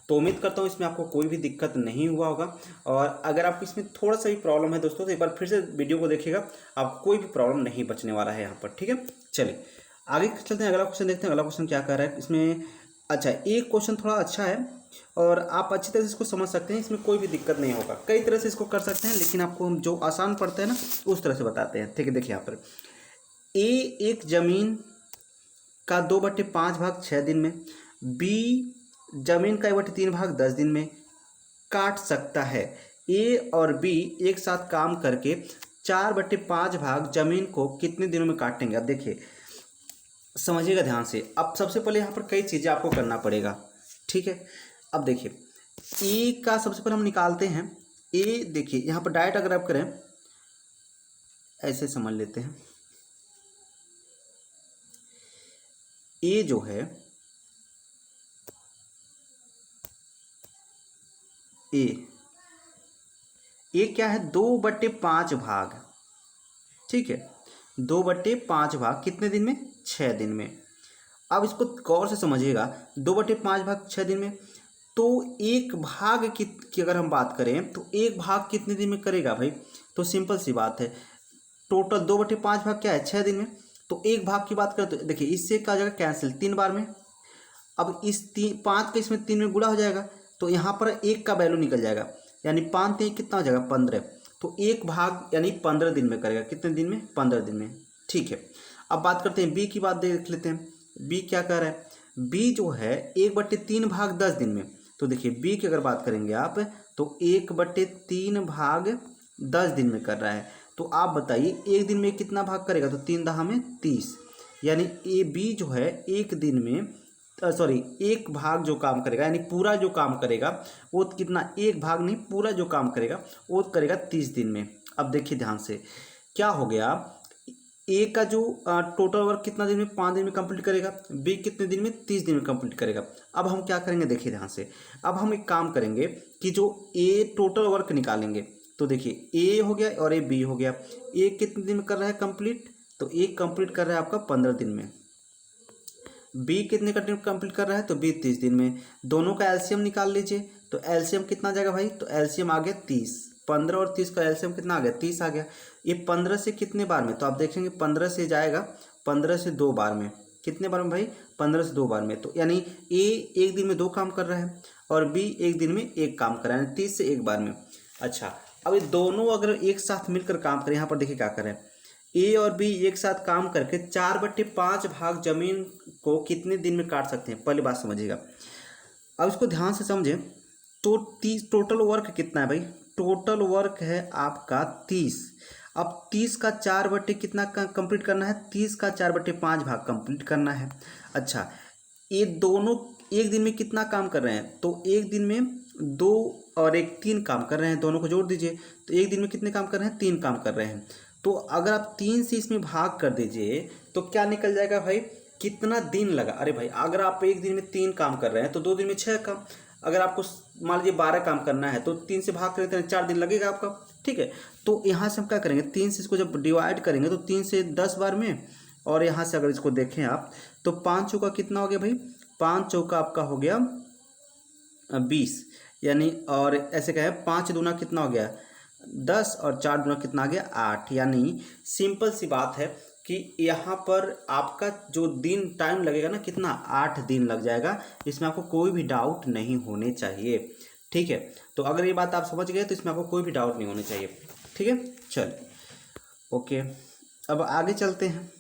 तो उम्मीद करता हूँ इसमें आपको कोई भी दिक्कत नहीं हुआ होगा, और अगर आपको इसमें थोड़ा सा भी प्रॉब्लम है दोस्तों तो एक बार फिर से वीडियो को देखिएगा, आपको कोई भी प्रॉब्लम नहीं बचने वाला है यहाँ पर। ठीक है, चलिए आगे चलते हैं, अगला क्वेश्चन देखते हैं। अगला क्वेश्चन क्या कर रहा है इसमें, अच्छा एक क्वेश्चन थोड़ा अच्छा है और आप अच्छी तरह से इसको समझ सकते हैं, इसमें कोई भी दिक्कत नहीं होगा। कई तरह से इसको कर सकते हैं, लेकिन आपको हम जो आसान पड़ता है ना उस तरह से बताते हैं। ठीक है, देखिए यहाँ पर ए एक जमीन का 2/5 भाग 6 दिन में, बी जमीन का 1/3 भाग 10 दिन में काट सकता है। ए और बी एक साथ काम करके 4/5 भाग जमीन को कितने दिनों में काटेंगे। अब देखिए समझिएगा ध्यान से, अब सबसे पहले यहाँ पर कई चीज़ें आपको करना पड़ेगा। ठीक है, अब देखिए ए का सबसे पहले हम निकालते हैं। ए देखिए यहाँ पर डायरेक्ट अगर आप करें, ऐसे समझ लेते हैं, ए जो है ए क्या है 2/5 भाग, ठीक है, 2/5 भाग कितने दिन में, 6 दिन में। अब इसको गौर से समझिएगा, 2/5 भाग 6 दिन में, तो एक भाग की अगर हम बात करें तो एक भाग कितने दिन में करेगा भाई, तो सिंपल सी बात है, टोटल 2/5 भाग क्या है 6 दिन में, तो एक भाग की बात करें तो देखिए इससे क्या हो जाएगा कैंसिल 3 बार में। अब इस 5 का इसमें 3 में गुणा हो जाएगा, तो यहाँ पर एक का वैल्यू निकल जाएगा, यानी 5 3 कितना हो जाएगा 15, तो एक भाग यानी 15 दिन में करेगा, कितने दिन में, 15 दिन में, ठीक है। अब बात करते हैं बी की, बात देख लेते हैं, बी क्या कर रहा है, बी जो है 1/3 भाग 10 दिन में, तो देखिए बी की अगर बात करेंगे आप तो 1/3 भाग 10 दिन में कर रहा है, तो आप बताइए एक दिन में कितना भाग करेगा, तो 3 दहा में 30, यानी ए बी जो है एक दिन में सॉरी एक भाग जो काम करेगा यानी पूरा जो काम करेगा वो कितना, एक भाग नहीं पूरा जो काम करेगा वो करेगा 30 दिन में। अब देखिए ध्यान से क्या हो गया, ए का जो टोटल वर्क कितना दिन में, 5 दिन में कंप्लीट करेगा, बी कितने दिन में, 30 दिन में कंप्लीट करेगा। अब हम क्या करेंगे देखिए ध्यान से, अब हम एक काम करेंगे कि जो ए टोटल वर्क निकालेंगे, तो देखिए ए हो गया और ए बी हो गया, ए कितने दिन में कर रहा है कंप्लीट, तो ए कंप्लीट कर रहा है आपका 15 दिन में, बी कितने का कंप्लीट कर रहा है, तो बी 30 दिन में। दोनों का एलसीएम निकाल लीजिए, तो एलसीएम कितना आ जाएगा भाई, तो एलसीएम आ गया 30, 15 और 30 का एलसीएम कितना आ गया 30 आ गया। ये 15 से कितने बार में, तो आप देखेंगे 15 से जाएगा 15 से 2 बार में, कितने बार में भाई, 15 से 2 बार में, तो यानी ए एक दिन में 2 काम कर रहा है और बी एक दिन में 1 काम कर रहा है, 30 से 1 बार में। अच्छा अब ये दोनों अगर एक साथ मिलकर काम करें, यहाँ पर देखिए क्या करें, ए और बी एक साथ काम करके 4/5 भाग जमीन को कितने दिन में काट सकते हैं, पहले बात समझिएगा। अब इसको ध्यान से समझें, तो 30 टोटल वर्क कितना है भाई, टोटल वर्क है आपका 30। अब 30 का 4 कितना कंप्लीट करना है, 30 का 4/5 भाग कंप्लीट करना है। अच्छा ये दोनों एक दिन में कितना काम कर रहे हैं, तो एक दिन में 2 और 1 3 काम कर रहे हैं, दोनों को जोड़ दीजिए, तो एक दिन में कितने काम कर रहे हैं, 3 काम कर रहे हैं। तो अगर आप 3 से इसमें भाग कर दीजिए तो क्या निकल जाएगा भाई, कितना दिन लगा, अरे भाई अगर आप एक दिन में 3 काम कर रहे हैं तो 2 दिन में 6 काम, अगर आपको मान लीजिए 12 काम करना है तो 3 से भाग करें तो 4 दिन लगेगा आपका, ठीक है। तो यहाँ से हम क्या करेंगे, 3 से इसको जब डिवाइड करेंगे तो 3 से 10 बार में, और यहाँ से अगर इसको देखें आप तो 5 चौका कितना हो गया भाई, 5 चौका आपका हो गया 20, यानी और ऐसे कहे 5 दूना कितना हो गया 10 और 4 दूना कितना आ गया 8, यानी सिंपल सी बात है कि यहाँ पर आपका जो दिन टाइम लगेगा ना कितना 8 दिन लग जाएगा, इसमें आपको कोई भी डाउट नहीं होने चाहिए, ठीक है। तो अगर ये बात आप समझ गए तो इसमें आपको कोई भी डाउट नहीं होने चाहिए, ठीक है। चलिए ओके, अब आगे चलते हैं,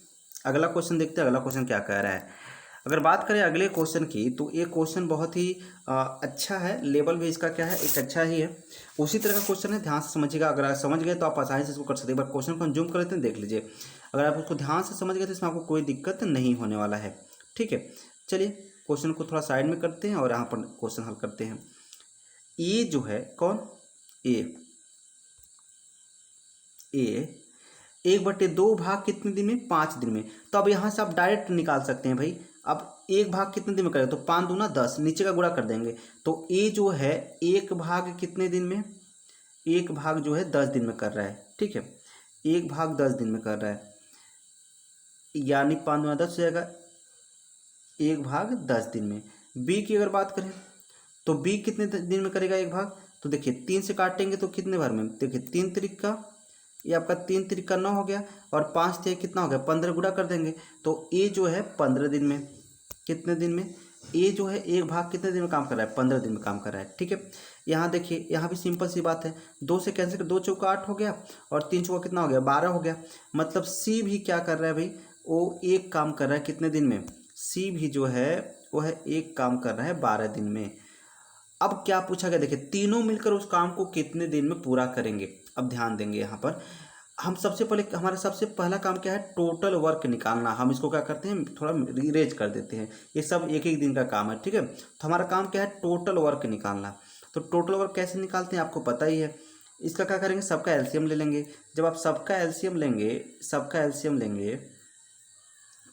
अगला क्वेश्चन देखते हैं, अगला क्वेश्चन क्या कह रहा है। अगर बात करें अगले क्वेश्चन की तो ये क्वेश्चन बहुत ही अच्छा है, लेवल भी इसका क्या है एक अच्छा ही है, उसी तरह का क्वेश्चन है, ध्यान से समझिएगा, अगर आप समझ गए तो आप आसानी से इसको कर सकते हैं। एक बार क्वेश्चन को हम जूम कर लेते हैं, देख लीजिए, अगर आप उसको ध्यान से समझ गए तो इसमें आपको कोई दिक्कत नहीं होने वाला है, ठीक है। चलिए क्वेश्चन को थोड़ा साइड में करते हैं और यहाँ पर क्वेश्चन हल करते हैं। ये जो है कौन, ए 1/2 भाग कितने दिन में, 5 दिन में, तो अब यहाँ से आप डायरेक्ट निकाल सकते हैं भाई। अब एक भाग कितने दिन में करेगा, तो 5 दूना 10, नीचे का गुणा कर देंगे, तो ए जो है एक भाग कितने दिन में, एक भाग जो है 10 दिन में कर रहा है, ठीक है, एक भाग 10 दिन में कर रहा है, यानी 5 दूना 10 हो जाएगा, एक भाग 10 दिन में। बी की अगर बात करें तो बी कितने दिन में करेगा एक भाग, तो देखिए 3 से काटेंगे तो कितने बार में, देखिए 3 त्रिक का, ये आपका 3 त्रिक का 9 हो गया, और 5 से कितना हो गया 15, गुणा कर देंगे, तो ए जो है 15 दिन में, कितने दिन में, ए जो है एक भाग कितने दिन में काम कर रहा है, 15 दिन में काम कर रहा है, ठीक है। यहाँ देखिए यहाँ भी सिंपल सी बात है, 2 से कैंसिल कर, 2 चौका 8 हो गया और 3 चौका कितना हो गया 12 हो गया, मतलब सी भी क्या कर रहा है भाई, वो एक काम कर रहा है कितने दिन में, सी भी जो है वो है एक काम कर रहा है 12 दिन में। अब क्या पूछा गया, देखिए तीनों मिलकर उस काम को कितने दिन में पूरा करेंगे। अब ध्यान देंगे यहाँ पर हम सबसे पहले, हमारा सबसे पहला काम क्या है, टोटल वर्क निकालना। हम इसको क्या करते हैं, थोड़ा रिरेज कर देते हैं, ये सब एक एक दिन का काम है, ठीक है। तो हमारा काम क्या है, टोटल वर्क निकालना। तो टोटल वर्क कैसे निकालते हैं आपको पता ही है, इसका क्या करेंगे, सबका एलसीएम ले लेंगे। जब आप सबका एलसीएम लेंगे,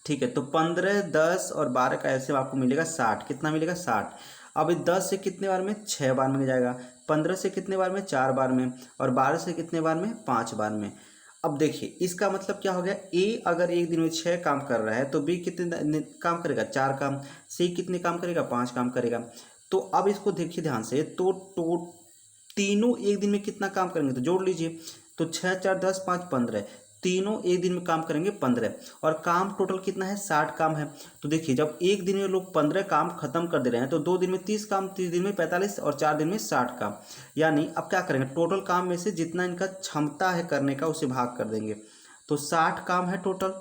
ठीक है, तो 15, 10 और 12 का एलसीएम आपको मिलेगा 60, कितना मिलेगा 60। अब 10 से कितने बार में, 6 बार में जाएगा। 15 से कितने बार में, 4 बार में। और 12 से कितने बार में, 5 बार में। अब देखिए इसका मतलब क्या हो गया, ए अगर एक दिन में 6 काम कर रहा है तो बी कितने काम करेगा, 4 काम। सी कितने काम करेगा, 5 काम करेगा। तो अब इसको देखिए ध्यान से, तो तीनों एक दिन में कितना काम करेंगे, तो जोड़ लीजिए। तो 6 4 10 5 15, तीनों एक दिन में काम करेंगे 15। और काम टोटल कितना है, 60 काम है। तो देखिए जब एक दिन में लोग 15 काम खत्म कर दे रहे हैं तो 2 दिन में 30 काम, 30 दिन में 45 और 4 दिन में 60 काम। यानी अब क्या करेंगे, टोटल काम में से जितना इनका क्षमता है करने का उसे भाग कर देंगे। तो 60 काम है टोटल,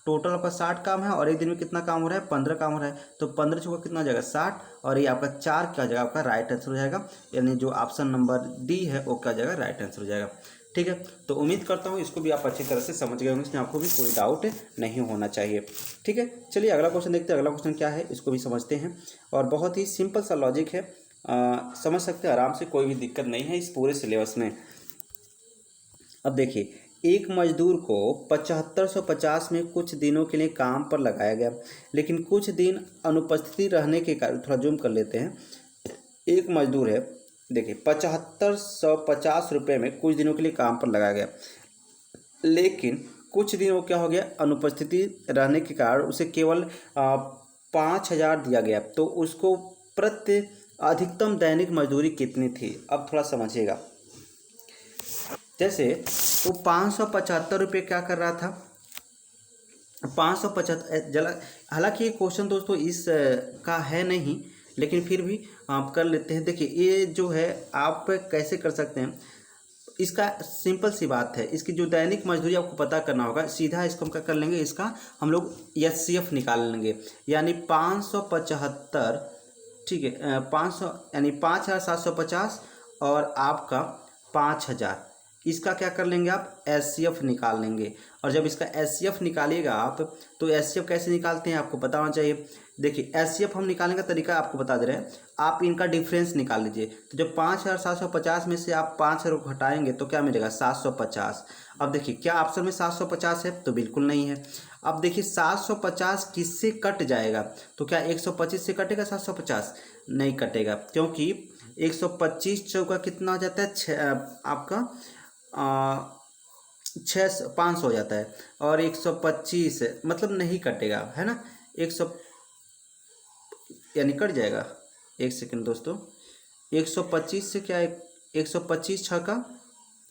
टोटल आपका 60 काम है और एक दिन में कितना काम हो रहा है, 15 काम हो रहा है। तो 15 चौका कितना हो जाएगा, 60। और ये आपका 4 क्या हो जाएगा, आपका राइट आंसर हो जाएगा। यानी जो ऑप्शन नंबर डी है वो क्या हो जाएगा, राइट आंसर हो जाएगा। ठीक है, तो उम्मीद करता हूँ इसको भी आप अच्छी तरह से समझ गए होंगे, इसमें आपको भी कोई डाउट नहीं होना चाहिए। ठीक है, चलिए अगला क्वेश्चन देखते हैं। अगला क्वेश्चन क्या है इसको भी समझते हैं। और बहुत ही सिंपल सा लॉजिक है, समझ सकते हैं आराम से, कोई भी दिक्कत नहीं है इस पूरे सिलेबस में। अब देखिए, एक मजदूर को 7550 में कुछ दिनों के लिए काम पर लगाया गया, लेकिन कुछ दिन अनुपस्थिति रहने के कारण, थोड़ा जूम कर लेते हैं। एक मजदूर है, देखिए 7550 रुपये में कुछ दिनों के लिए काम पर लगाया गया, लेकिन कुछ दिनों क्या हो गया, अनुपस्थिति रहने के कारण उसे केवल 5000 दिया गया। तो उसको प्रति अधिकतम दैनिक मजदूरी कितनी थी। अब थोड़ा समझिएगा, जैसे वो 575 रुपये क्या कर रहा था, 575 हालांकि ये क्वेश्चन दोस्तों इस का है नहीं, लेकिन फिर भी आप कर लेते हैं। देखिए ये जो है आप कैसे कर सकते हैं, इसका सिंपल सी बात है, इसकी जो दैनिक मजदूरी आपको पता करना होगा, सीधा इसको हम क्या कर लेंगे, इसका हम लोग HCF निकाल लेंगे। यानी 575, ठीक है, 500 यानी 5750 और आपका 5000, इसका क्या कर लेंगे आप, HCF निकाल लेंगे। और जब इसका HCF निकालिएगा आप, तो HCF कैसे निकालते हैं आपको पता होना चाहिए। देखिए HCF हम निकालने का तरीका आपको बता दे रहे हैं, आप इनका डिफरेंस निकाल लीजिए। तो जब 5750 में से आप 5000 को घटाएंगे तो क्या मिलेगा, 750। अब देखिए क्या ऑप्शन में 750 है, तो बिल्कुल नहीं है। अब देखिए 750 किससे कट जाएगा, तो क्या 125 से कटेगा 750, नहीं कटेगा, क्योंकि 125 चौका कितना हो जाता है, आपका 500 हो जाता है। और 125 मतलब नहीं कटेगा, है ना, 100 यानी कट जाएगा। एक सेकंड दोस्तों, 125 से क्या, 125 छक्का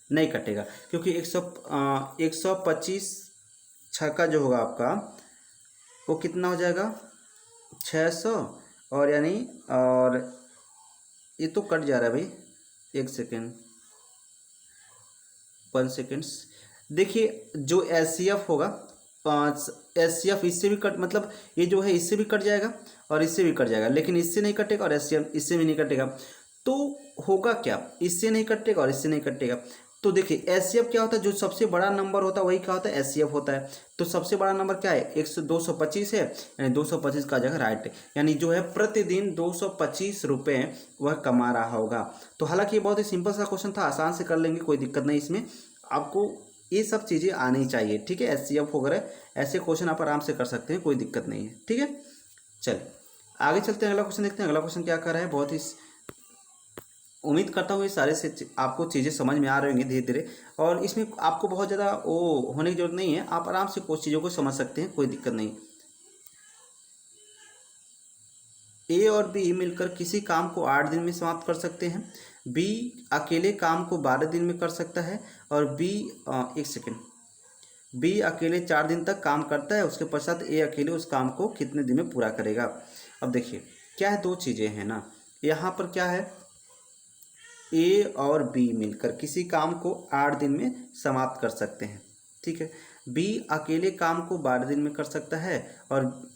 नहीं कटेगा, क्योंकि 125 छक्का जो होगा आपका वो कितना हो जाएगा, 600। और यानी, और ये तो कट जा रहा है भाई, एक सेकेंड, 1 सेकेंड्स। देखिए जो HCF होगा, HCF इससे भी कट, मतलब ये जो है इससे भी कट जाएगा और इससे भी कट जाएगा, लेकिन इससे नहीं कटेगा और HCF इससे भी नहीं कटेगा। तो होगा क्या, इससे नहीं कटेगा और इससे नहीं कटेगा। तो देखिए HCF क्या होता है, जो सबसे बड़ा नंबर होता है वही क्या होता है, HCF होता है। तो सबसे बड़ा नंबर क्या है, 225 है, यानी 225 का जगह राइट है। यानी जो है प्रतिदिन 225 रुपये वह कमा रहा होगा। तो हालांकि ये बहुत ही सिंपल सा क्वेश्चन था, आसान से कर लेंगे, कोई दिक्कत नहीं इसमें। आपको ये सब चीज़ें आनी चाहिए, ठीक है। HCF वगैरह ऐसे क्वेश्चन आप आराम से कर सकते हैं, कोई दिक्कत नहीं है, ठीक है। चलिए आगे चलते हैं, अगला क्वेश्चन देखते हैं। अगला क्वेश्चन क्या कर रहा है, बहुत ही उम्मीद करता हूँ ये सारे से आपको चीज़ें समझ में आ रही होंगी धीरे धीरे, और इसमें आपको बहुत ज़्यादा वो होने की जरूरत नहीं है, आप आराम से कुछ चीज़ों को समझ सकते हैं, कोई दिक्कत नहीं। A और B मिलकर किसी काम को 8 दिन में समाप्त कर सकते हैं। B अकेले काम को 12 दिन में कर सकता है, और एक सेकेंड, B अकेले 4 दिन तक काम करता है, उसके पश्चात A अकेले उस काम को कितने दिन में पूरा करेगा। अब देखिए क्या है, दो चीज़ें हैं ना, यहाँ पर क्या है, A और B मिलकर किसी काम को 8 दिन में समाप्त कर सकते हैं, ठीक है। B अकेले काम को 12 दिन में कर सकता है, और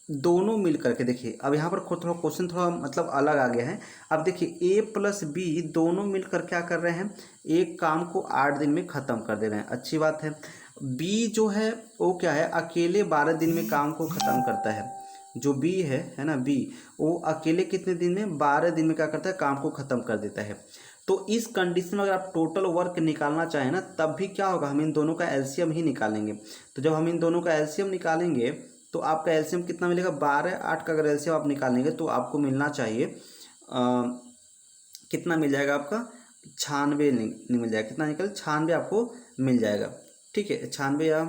दोनों मिल करके, देखिए अब यहाँ पर थोड़ा क्वेश्चन थोड़ा मतलब अलग आ गया है। अब देखिए A प्लस B दोनों मिलकर क्या कर रहे हैं, एक काम को 8 दिन में ख़त्म कर दे रहे हैं, अच्छी बात है। B जो है वो क्या है, अकेले 12 दिन में काम को ख़त्म करता है। जो B है ना, B वो अकेले कितने दिन में, 12 दिन में क्या करता है, काम को ख़त्म कर देता है। तो इस कंडीशन में अगर आप टोटल वर्क निकालना चाहें ना, तब भी क्या होगा, हम इन दोनों का LCM ही निकालेंगे। तो जब हम इन दोनों का LCM निकालेंगे तो आपका एलसीएम कितना मिलेगा, 12 8 का अगर एलसीएम आप निकालेंगे तो आपको मिलना चाहिए कितना मिल जाएगा आपका, 96 नहीं मिल जाएगा, कितना निकल 96 आपको मिल जाएगा। ठीक है, 96 या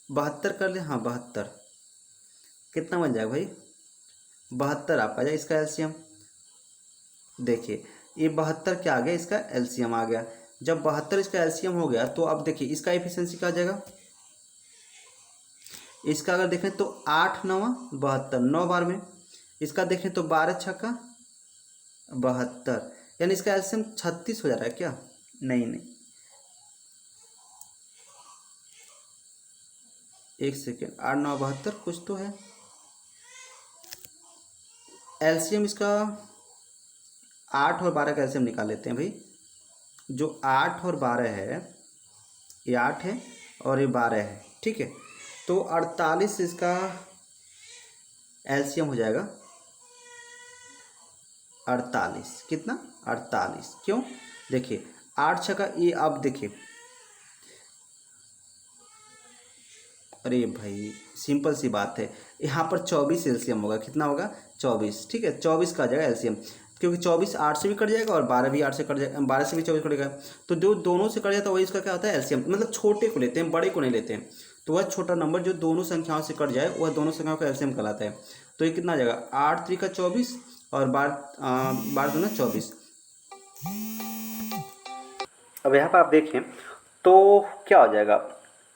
72 कर ले, हाँ 72, कितना मिल जाएगा भाई, 72 आपका जाए इसका एलसीएम। देखिए ये 72 क्या आ गया, इसका एलसीएम आ गया। जब 72 इसका एलसीएम हो गया तो अब देखिए इसका एफिशिएंसी क्या आ जाएगा, इसका अगर देखें तो 8 9 72, 9 बार में। इसका देखें तो 12 छक्का 72, यानी इसका एलसीएम 36 हो जा रहा है क्या, नहीं नहीं, एक सेकेंड, 8 9 72 कुछ तो है एलसीएम इसका। 8 और 12 का एलसीएम निकाल लेते हैं भाई। जो 8 और 12 है, ये 8 है और ये 12 है, ठीक है। तो 48 इसका एलसीएम हो जाएगा, 48 कितना, 48 क्यों, देखिए 8 छक्का ये, आप देखिए, अरे भाई सिंपल सी बात है, यहाँ पर 24 एलसीएम होगा, कितना होगा 24, ठीक है 24 का आ जाएगा एलसीएम, क्योंकि 24 8 से भी कट जाएगा और 12 भी 8 से कट जाएगा, 12 से भी 24 कटेगा, तो जो दोनों से कट जाता है वही इसका क्या होता है एलसीएम। मतलब छोटे को लेते हैं, बड़े को नहीं लेते हैं, तो वह छोटा नंबर जो दोनों संख्याओं से कट जाए वह दोनों संख्याओं का एलसीएम कहलाता है। तो ये कितना आ जाएगा, 8 3 का 24 और 12 दूना 24। अब यहाँ पर आप देखें तो क्या हो जाएगा,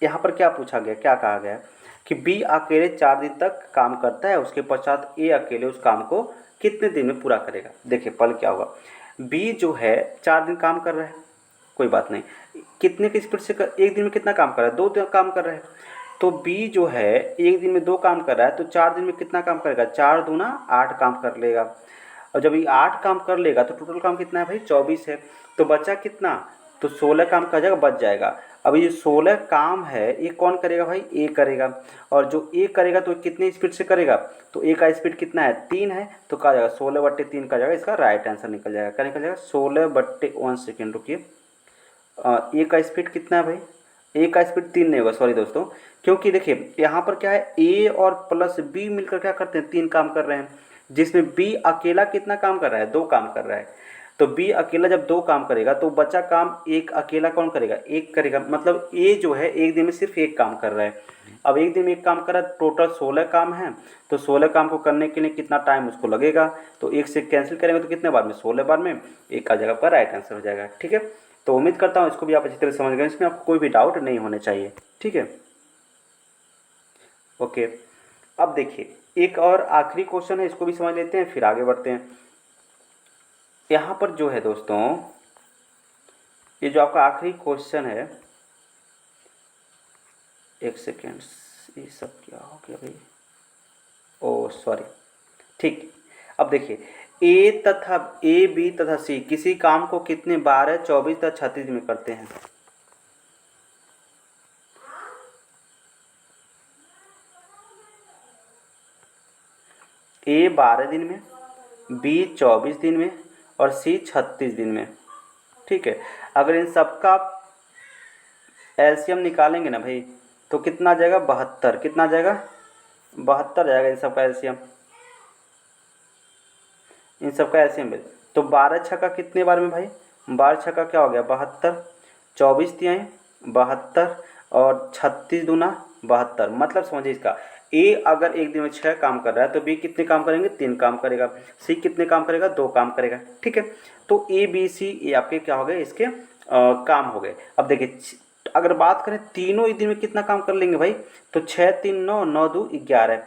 यहाँ पर क्या पूछा गया, क्या कहा गया कि बी अकेले 4 दिन तक काम करता है, उसके पश्चात ए अकेले उस काम को कितने दिन में पूरा करेगा। देखिए पल क्या होगा, बी जो है 4 दिन काम कर रहा है, कोई बात नहीं, कितने की स्पीड से एक दिन में कितना काम कर रहा है, 2 दिन काम कर रहा है। तो बी जो है एक दिन में 2 काम कर रहा है, तो 4 दिन में कितना काम करेगा, 4 दूना 8 काम कर लेगा। और जब ये 8 काम कर लेगा तो टोटल काम कितना है भाई, 24 है, तो बचा कितना, तो 16 काम का जगह बच जाएगा। अब ये 16 काम है ये कौन करेगा भाई, ए करेगा, और जो ए करेगा तो कितनी स्पीड से करेगा, तो ए का स्पीड कितना है 3 है, तो कहा जाएगा 16/3 का जाएगा, इसका राइट आंसर निकल जाएगा। क्या निकल जाएगा, 16/1 सेकेंड, रुकिए, ए का स्पीड कितना है भाई, ए का स्पीड 3 नहीं होगा, सॉरी दोस्तों, क्योंकि देखिए यहाँ पर क्या है, ए और प्लस बी मिलकर क्या करते हैं, 3 काम कर रहे हैं, जिसमें बी अकेला कितना काम कर रहा है, 2 काम कर रहा है। तो बी अकेला जब 2 काम करेगा तो बचा काम एक अकेला कौन करेगा, एक करेगा, मतलब ए जो है एक दिन में सिर्फ एक काम कर रहा है। अब एक दिन में एक काम कर रहा है, टोटल 16 काम है, तो 16 काम को करने के लिए कितना टाइम उसको लगेगा, तो एक से कैंसिल करेंगे तो कितने बार में, 16 बार में, एक का जगह पर राइट आंसर हो जाएगा। ठीक है, तो उम्मीद करता हूँ इसको भी आप अच्छी तरह समझ गए, इसमें आपको कोई भी डाउट नहीं होने चाहिए। ठीक है, ओके। अब देखिए एक और आखिरी क्वेश्चन है, इसको भी समझ लेते हैं फिर आगे बढ़ते हैं। यहाँ पर जो है दोस्तों, ये जो आपका आखिरी क्वेश्चन है, एक सेकेंड, ये सब क्या हो गया भाई, ओ सॉरी, ठीक। अब देखिए ए बी तथा सी किसी काम को कितने 12 24 तथा 36 में करते हैं। ए 12 दिन में, बी 24 दिन में और सी 36 दिन में। ठीक है, अगर इन सबका एलसीएम निकालेंगे ना भाई तो कितना जाएगा, 72, कितना जाएगा 72 जाएगा इन सबका एलसीएम, इन सबका एलसीएम में। तो 12 छक्का कितने बार में भाई, 12 छक्का क्या हो गया 72, 24 तिहाई 72 और 36 दूना 72। मतलब समझिए इसका, ए अगर एक दिन में 6 काम कर रहा है तो बी कितने काम करेंगे, 3 काम करेगा, सी कितने काम करेगा, 2 काम करेगा। ठीक है, तो ए बी सी ये आपके क्या हो गए, इसके काम हो गए। अब देखिए अगर बात करें तीनों एक दिन में कितना काम कर लेंगे भाई, तो 6 3 9 9 2 11,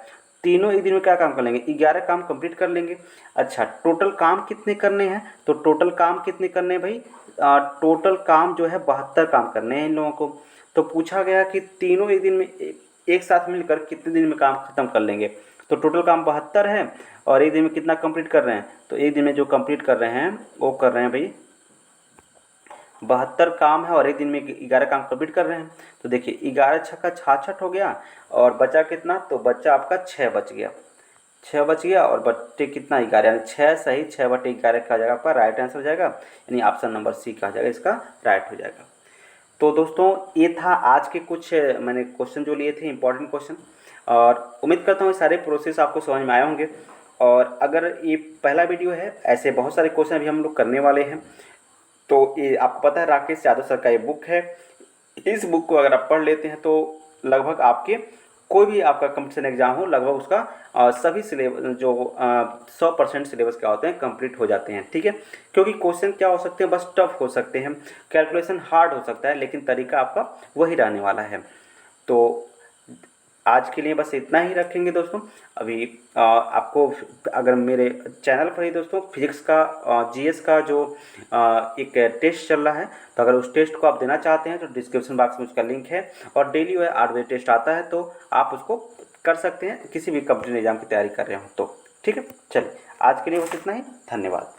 तीनों एक दिन में क्या काम कर लेंगे, 11 काम कंप्लीट कर लेंगे। अच्छा टोटल काम कितने करने हैं, तो टोटल काम कितने करने हैं भाई, टोटल काम जो है 72 काम करने हैं इन लोगों को। तो पूछा गया कि तीनों एक दिन में एक साथ मिलकर कितने दिन में काम खत्म कर लेंगे, तो टोटल काम 72 है और एक दिन में कितना कंप्लीट कर रहे हैं, तो एक दिन में जो कंप्लीट कर रहे हैं वो कर रहे हैं भाई 72 काम है और एक दिन में 11 काम कंप्लीट कर रहे हैं। तो देखिए 11 छक्का 66 हो गया और बचा कितना, तो बचा आपका 6 बच गया, 6 बच गया और बटे कितना 11, यानी 6 सही 6/11 का जगह पर राइट आंसर हो जाएगा, यानी ऑप्शन नंबर सी का जाएगा, इसका राइट हो जाएगा। तो दोस्तों ये था आज के कुछ मैंने क्वेश्चन जो लिए थे इंपॉर्टेंट क्वेश्चन। और उम्मीद करता हूँ ये सारे प्रोसेस आपको समझ में आए होंगे। और अगर ये पहला वीडियो है, ऐसे बहुत सारे क्वेश्चन अभी हम लोग करने वाले हैं। तो ये आपको पता है राकेश यादव सर का ये बुक है, इस बुक को अगर आप पढ़ लेते हैं तो लगभग आपके कोई भी आपका कंपटीशन एग्जाम हो, लगभग उसका सभी सिलेबस जो 100% सिलेबस क्या होते हैं कंप्लीट हो जाते हैं। ठीक है, क्योंकि क्वेश्चन क्या हो सकते हैं, बस टफ हो सकते हैं, कैलकुलेशन हार्ड हो सकता है, लेकिन तरीका आपका वही रहने वाला है। तो आज के लिए बस इतना ही रखेंगे दोस्तों। अभी आपको अगर मेरे चैनल पर ही दोस्तों फिजिक्स का जीएस का जो एक टेस्ट चल रहा है, तो अगर उस टेस्ट को आप देना चाहते हैं तो डिस्क्रिप्शन बॉक्स में उसका लिंक है। और डेली वह 8 बजे टेस्ट आता है, तो आप उसको कर सकते हैं किसी भी कंपटीशन एग्जाम की तैयारी कर रहे हो तो। ठीक है, चलिए आज के लिए बस इतना ही, धन्यवाद।